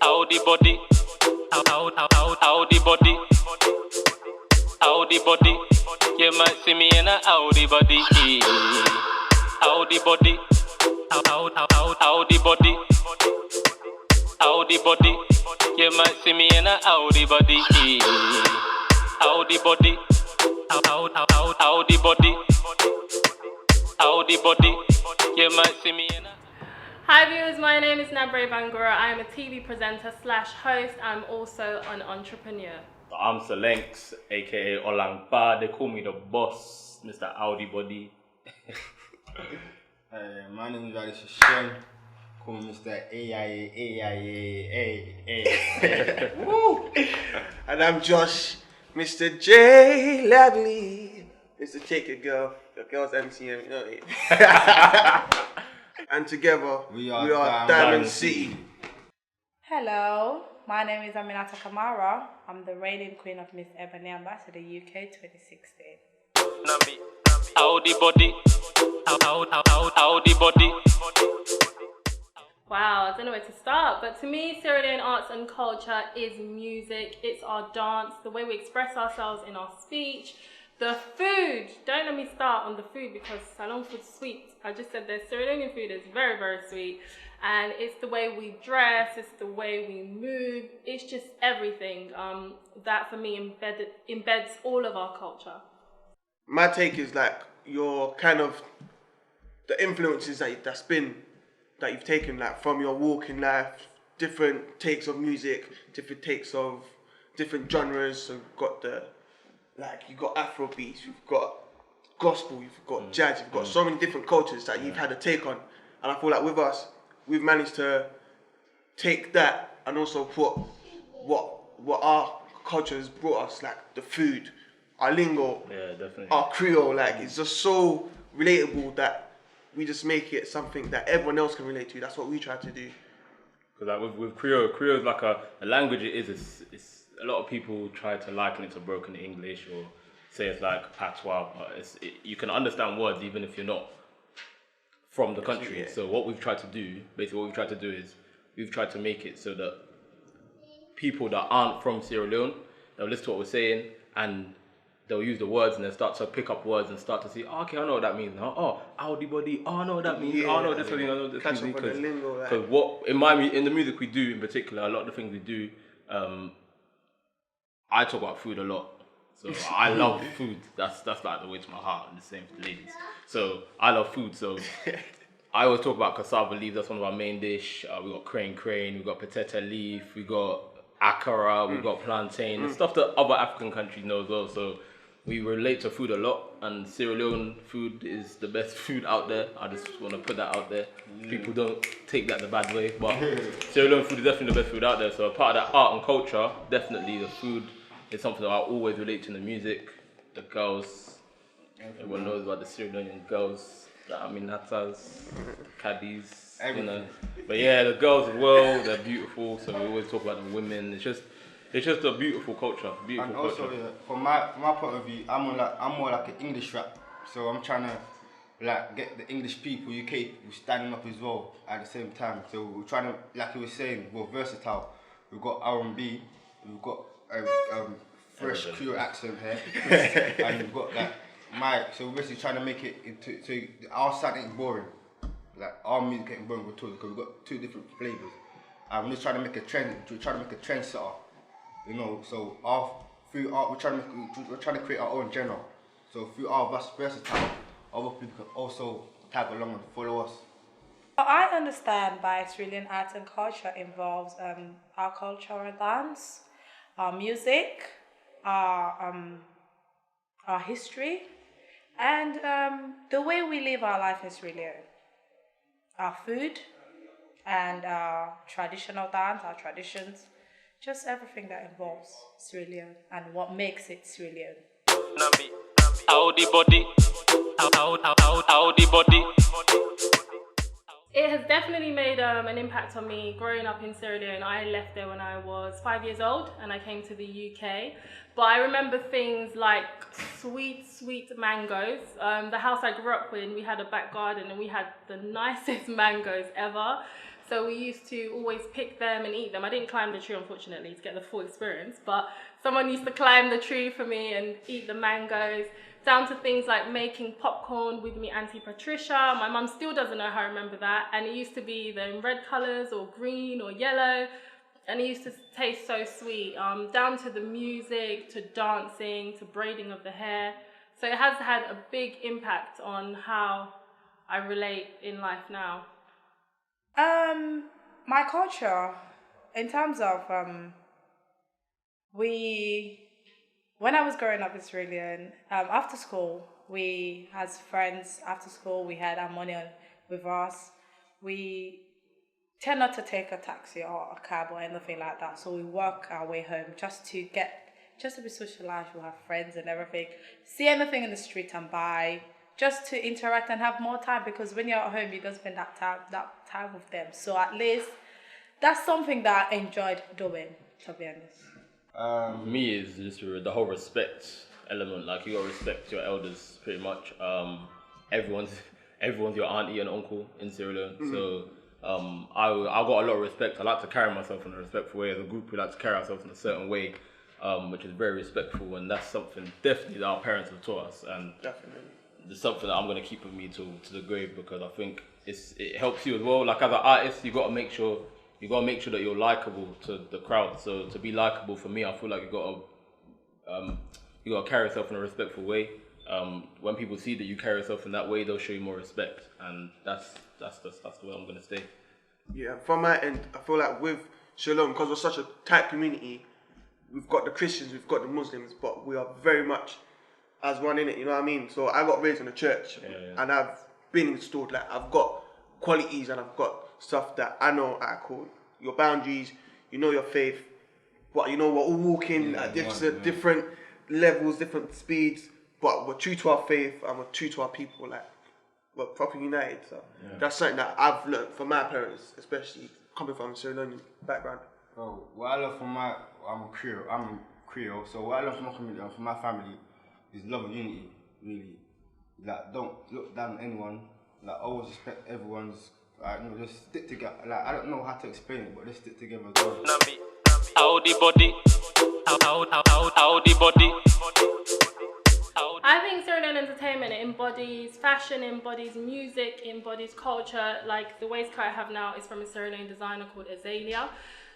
Howdy body, howdy body, howdy body. You might see me in a howdy body. Howdy body, howdy body, howdy body. You might see me in a howdy body. Howdy body, howdy body, howdy body. You might see me in a. Hi viewers, my name is Naberay Bangura. I am a TV presenter / host. I'm also an entrepreneur. I'm SALONE, aka Olangpa. They call me the boss, Mr. Audi Body. My name is Shen. Call me Mr. AIA. Woo! And I'm Josh, Mr. J Lovely. Mr. Take It Girl. Your girl's MCM, you know it. And together, we are Diamond City. Hello, my name is Aminata Kamara. I'm the reigning queen of Miss Ebony Ambassador UK 2016. Howdy body, howdy body. Wow, I don't know where to start, but to me, Sierra Leone arts and culture is music, it's our dance, the way we express ourselves in our speech, the food. Don't let me start on the food because Salone food's sweet. I just said that Sierra Leonean food is very, very sweet. And it's the way we dress, it's the way we move, it's just everything. That for me embeds all of our culture. My take is like your kind of the influences that you've taken like from your walk in life, different takes of music, different takes of different genres. So you've got Afrobeats, you've got gospel, you've got jazz, you've got so many different cultures that you've had a take on. And I feel like with us, we've managed to take that and also put what our culture has brought us, like the food, our lingo, our Creole, like it's just so relatable that we just make it something that everyone else can relate to. That's what we try to do. Because like with Creole is like a language. It's a lot of people try to liken it to broken English or say it's like patois, but you can understand words even if you're not from the country. Yeah. So what we've tried to do is we've tried to make it so that people that aren't from Sierra Leone, they'll listen to what we're saying and they'll use the words and they'll start to pick up words and start to see, okay, I know what that means now. Oh, howdy body. Oh, I know what that means. Oh, I know this means. I know this means. Because what in the music we do in particular, a lot of the things we do, I talk about food a lot. So I love food. That's like the way to my heart, and the same for the ladies. So I love food. So I always talk about cassava leaves. That's one of our main dish. We got crane, we got potato leaf, we got akara, we got plantain, and stuff that other African countries know as well. So we relate to food a lot, and Sierra Leone food is the best food out there. I just want to put that out there. People don't take that the bad way, but Sierra Leone food is definitely the best food out there. So a part of that art and culture, definitely the food is something that I always relate to in the music. The girls, everyone knows about the Sierra Leonean girls, the Aminatas, Caddies, you know. But yeah, the girls as well, they're beautiful. So we always talk about the women. It's just a beautiful culture. And also, from my point of view, I'm more like an English rap. So I'm trying to like get the English people, UK people standing up as well at the same time. So we're trying to, like you were saying, we're versatile. We've got R&B, we've got fresh Creole accent here, and we've got like mic. So we're basically trying to make it into so our sound ain't boring. Like our music ain't boring at all because we've got two different flavors. I'm just trying to make a trend. We're trying to make a trendsetter. You know, so through art, we're trying to create our own genre. So through our versatile, other people can also tag along and follow us. I understand by Sierra Leone arts and culture involves our cultural dance, our music, our history, and the way we live our life in Sierra Leone. Our food and our traditional dance, our traditions. Just everything that involves Sierra Leone and what makes it Sierra Leone. Howdy body, howdy body. It has definitely made an impact on me growing up in Sierra Leone. I left there when I was 5 years old and I came to the UK. But I remember things like sweet, sweet mangoes. The house I grew up in, we had a back garden and we had the nicest mangoes ever. So we used to always pick them and eat them. I didn't climb the tree, unfortunately, to get the full experience, but someone used to climb the tree for me and eat the mangoes, down to things like making popcorn with me Auntie Patricia. My mum still doesn't know how I remember that. And it used to be either in red colours or green or yellow. And it used to taste so sweet, down to the music, to dancing, to braiding of the hair. So it has had a big impact on how I relate in life now. My culture, in terms of when I was growing up in Sierra Leone, after school, we as friends after school we had our money with us. We tend not to take a taxi or a cab or anything like that, so we work our way home just to be socialized with our friends and everything. See anything in the street and buy, just to interact and have more time, because when you're at home you don't spend that time with them. So at least that's something that I enjoyed doing, to be honest. Me is just the whole respect element. Like, you gotta respect your elders pretty much. Everyone's your auntie and uncle in Sierra Leone. So I got a lot of respect. I like to carry myself in a respectful way. As a group, we like to carry ourselves in a certain way, which is very respectful, and that's something definitely that our parents have taught us, and Definitely. it's something that I'm gonna keep with me to the grave, because I think it helps you as well. Like, as an artist, you gotta make sure that you're likable to the crowd. So to be likable for me, I feel like you gotta carry yourself in a respectful way. When people see that you carry yourself in that way, they'll show you more respect, and that's the way I'm gonna stay. Yeah, from my end, I feel like with SALONE, because we're such a tight community, we've got the Christians, we've got the Muslims, but we are very much as one in it, you know what I mean? So I got raised in a church, and I've been installed, like, I've got qualities and I've got stuff that I know are cool. Your boundaries, you know your faith, but you know we're all walking at different levels, different speeds, but we're true to our faith and we're true to our people, like, we're proper united. So that's something that I've learned from my parents, especially coming from a Sierra Leone background. So what I love from I'm Creole, so what I love from my community and from my family is love and unity, really. Like, don't look down on anyone, like, always respect everyone's, like, you know, just stick together. Like, I don't know how to explain it, but just stick together as well. How the body, how the body. I think Sierra Leone entertainment embodies fashion, embodies music, embodies culture. Like, the waistcoat I have now is from a Sierra Leone designer called Azalea.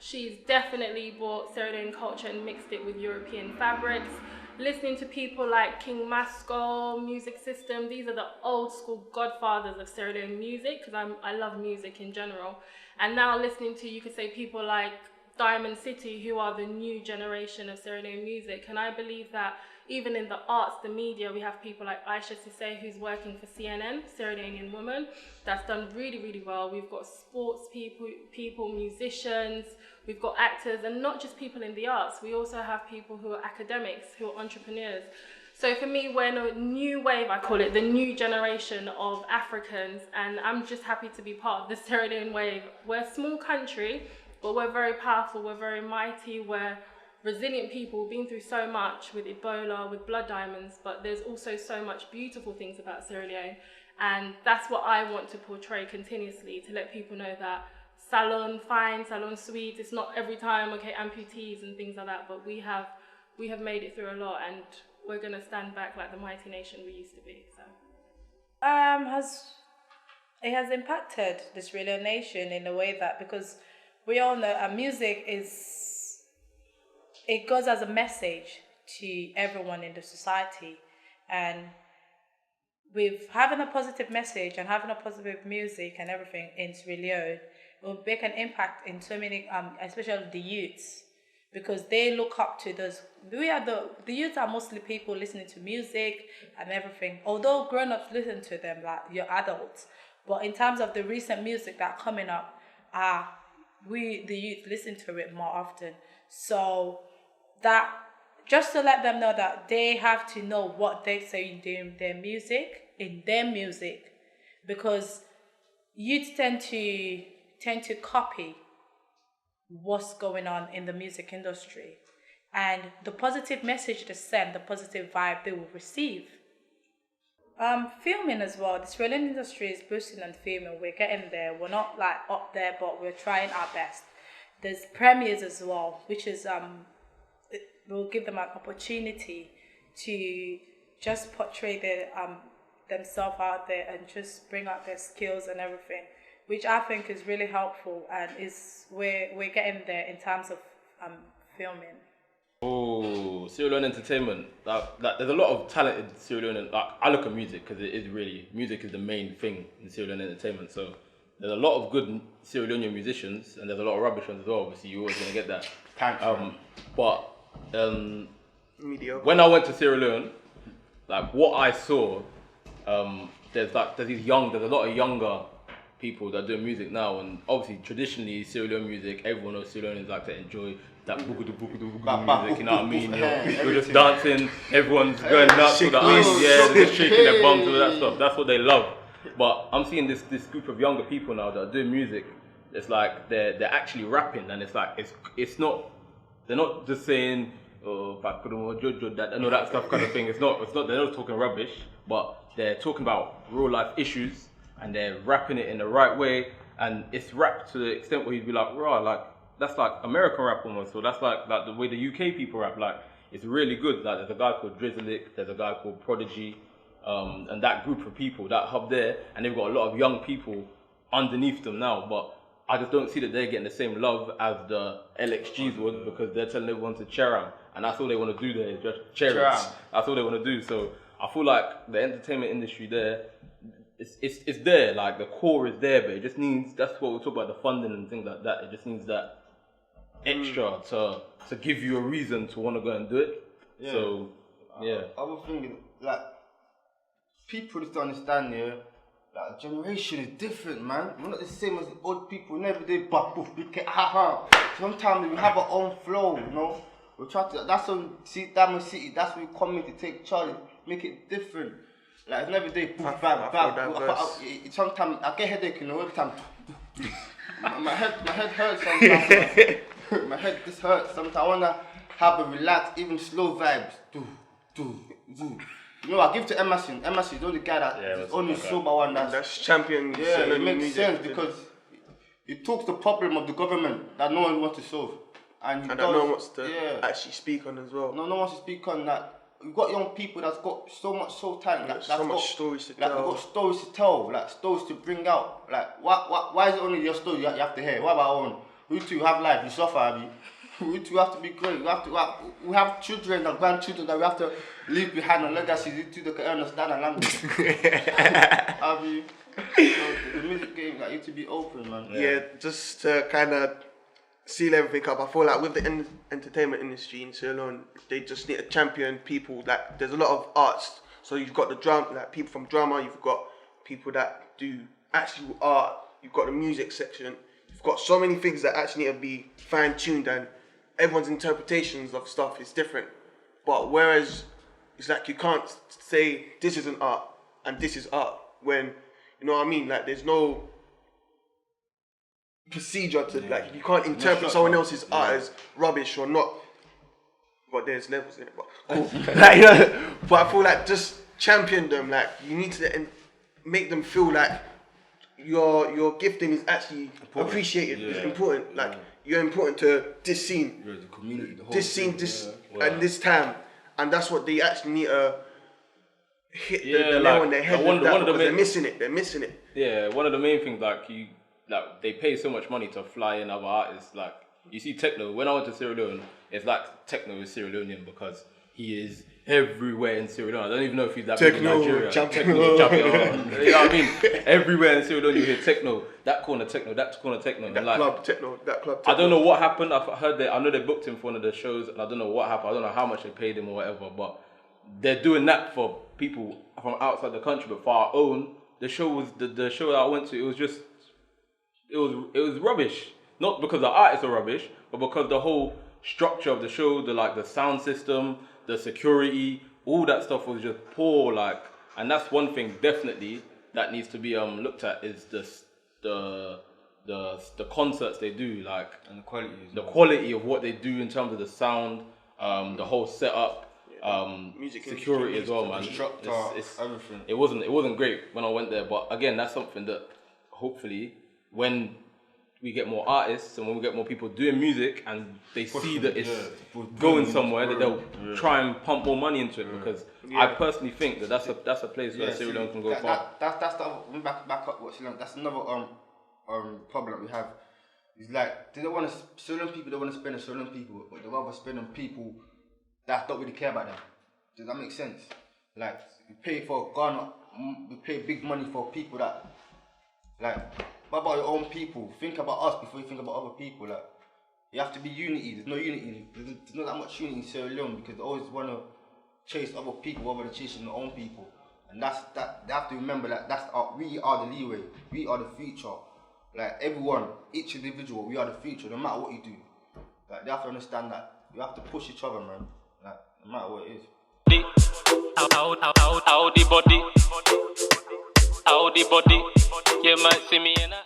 She's definitely brought Sierra Leone culture and mixed it with European fabrics. Listening to people like King Masco, Music System, these are the old school godfathers of Sierra Leone music, because I love music in general. And now listening to, you could say, people like Diamond City, who are the new generation of Sierra Leone music. And I believe that even in the arts, the media, we have people like Aisha Sise, who's working for CNN, Sierra Leonean woman, that's done really, really well. We've got sports people, musicians, we've got actors, and not just people in the arts. We also have people who are academics, who are entrepreneurs. So for me, we're in a new wave, I call it, the new generation of Africans, and I'm just happy to be part of the Sierra Leone wave. We're a small country, but we're very powerful, we're very mighty, we're resilient people, been through so much with Ebola, with blood diamonds, but there's also so much beautiful things about Sierra Leone, and that's what I want to portray continuously, to let people know that salon fine, salon sweet, it's not every time, okay, amputees and things like that, but we have made it through a lot, and we're going to stand back like the mighty nation we used to be. So It has impacted the Sierra Leone nation in a way that, because we all know music it goes as a message to everyone in the society, and with having a positive message and having a positive music and everything in Sierra Leone, it will make an impact in so many, especially the youths, because they look up to those. The youth are mostly people listening to music and everything. Although grown-ups listen to them, like your adults, but in terms of the recent music that are coming up, we the youth listen to it more often. So that, just to let them know that they have to know what they say in their music, because youth tend to copy what's going on in the music industry, and the positive message they send, the positive vibe they will receive. Filming as well. The Sri Lankan industry is boosting on filming. We're getting there. We're not like up there, but we're trying our best. There's premieres as well, which is it will give them an opportunity to just portray their themselves out there and just bring out their skills and everything, which I think is really helpful and is we're getting there in terms of filming. Oh, Sierra Leone entertainment. Like, there's a lot of talented Sierra Leone. Like, I look at music because it is really music is the main thing in Sierra Leone entertainment. So there's a lot of good Sierra Leonean musicians, and there's a lot of rubbish ones as well. Obviously, you're always gonna get that. Mediocre. When I went to Sierra Leone, like what I saw, there's a lot of younger people that do music now, and obviously traditionally Sierra Leone music, everyone knows Sierra Leoneans like to enjoy that boogoo music, you know what I mean? We're just dancing, everyone's going nuts with the eyes, they're just shaking their bums and all that stuff. That's what they love. But I'm seeing this group of younger people now that are doing music. It's like they're actually rapping, and it's like it's not, they're not just saying that and all that stuff kind of thing. It's not they're not talking rubbish, but they're talking about real life issues and they're rapping it in the right way, and it's rapped to the extent where you'd be like, raw, like that's like American rap almost. So that's like the way the UK people rap. Like it's really good. Like there's a guy called Drizzlick, there's a guy called Prodigy, and that group of people, that hub there, and they've got a lot of young people underneath them now. But I just don't see that they're getting the same love as the LXGs would, because they're telling everyone to cheer them, and that's all they want to do there is just cheer it. That's all they want to do. So I feel like the entertainment industry there, it's there, like the core is there, but it just needs, that's what we talk about, the funding and things like that. It just needs that extra to give you a reason to want to go and do it. Yeah. So yeah. I was thinking, like, people just don't understand, yeah. Like, generation is different, man. We're not the same as old people. Never did sometimes we have our own flow, you know. We try to, that's on Diamond City, that's where we come in to take charge, make it different. Like, it's never day, sometimes I get headache, you know, every time. my head hurts sometimes. My head just hurts sometimes. I wanna have a relaxed, even slow vibes. You know, I give to Emerson. Emerson is the only guy that is only sober one that's champion. Yeah, it makes sense because he talks the problem of the government that no one wants to solve. And that no one wants to actually speak on as well. No one wants to speak on that. We've got young people that's got so much soul talent. Like, so much stories to tell. Like, we've got stories to tell, like stories to bring out. Like, why is it only your story you have to hear? What about our own? We too have life, we suffer, Abby. We too have to be great. We have children and grandchildren that we have to leave behind a legacy. We too, they can understand our language. Abby, the music game, like, you to be open, man. Yeah, just to kind of seal everything up. I feel like with the entertainment industry in Sierra Leone, they just need to champion people. Like, there's a lot of arts. So you've got the drama, like people from drama. You've got people that do actual art. You've got the music section. You've got so many things that actually need to be fine-tuned, and everyone's interpretations of stuff is different. But whereas it's like you can't say this is an art and this is art when, you know what I mean? Like, there's no procedure to, like, you can't interpret someone else's art as rubbish or not. Well, there's levels in it, but cool. Like, you know, but I feel like just champion them. Like, you need to make them feel like your gifting is actually appreciated. Yeah. It's important. Like, you're important to this scene, the community, the whole this scene, and this time, and that's what they actually need to hit the nail on their head. They're missing it. They're missing it. Yeah, one of the main things, like, they pay so much money to fly in other artists. Like, you see Techno. When I went to Sierra Leone, it's like Techno is Sierra Leonean because he is everywhere in Sierra Leone. I don't even know if he's that big in Nigeria. Techno champion. You know what I mean? Everywhere in Sierra Leone you hear Techno. That corner Techno. That corner Techno. That club Techno. I don't know what happened. I've heard I know they booked him for one of the shows, and I don't know what happened. I don't know how much they paid him or whatever. But they're doing that for people from outside the country. But for our own, the show was the show that I went to. It was just it was rubbish. Not because the artists are rubbish, but because the whole structure of the show, the sound system, the security, all that stuff was just poor. Like, and that's one thing definitely that needs to be looked at is the concerts they do, like, and the quality. The quality of what they do in terms of the sound, the whole setup. Music security industry, as well, man. Instructor, everything. It wasn't great when I went there, but again, that's something that hopefully when we get more artists and when we get more people doing music and they see that it's going somewhere, that they'll try and pump more money into it, because I personally think that that's a place where Sierra Leone can go far. That's the back up what Sierra Leone. That's another problem we have. It's like they don't want to Sierra Leone people. They want to spend on Sierra Leone people, but they rather spend on people that don't really care about them. Does that make sense? Like we pay for Ghana, we pay big money for people that like. What about your own people? Think about us before you think about other people. Like, you have to be unity. There's no unity. There's not that much unity in Sierra Leone because they always want to chase other people rather than chasing their own people. And that's that. They have to remember that we are the leeway. We are the future. Like everyone, each individual, we are the future. No matter what you do, like they have to understand that you have to push each other, man. Like no matter what it is. Out the body. You might see me in a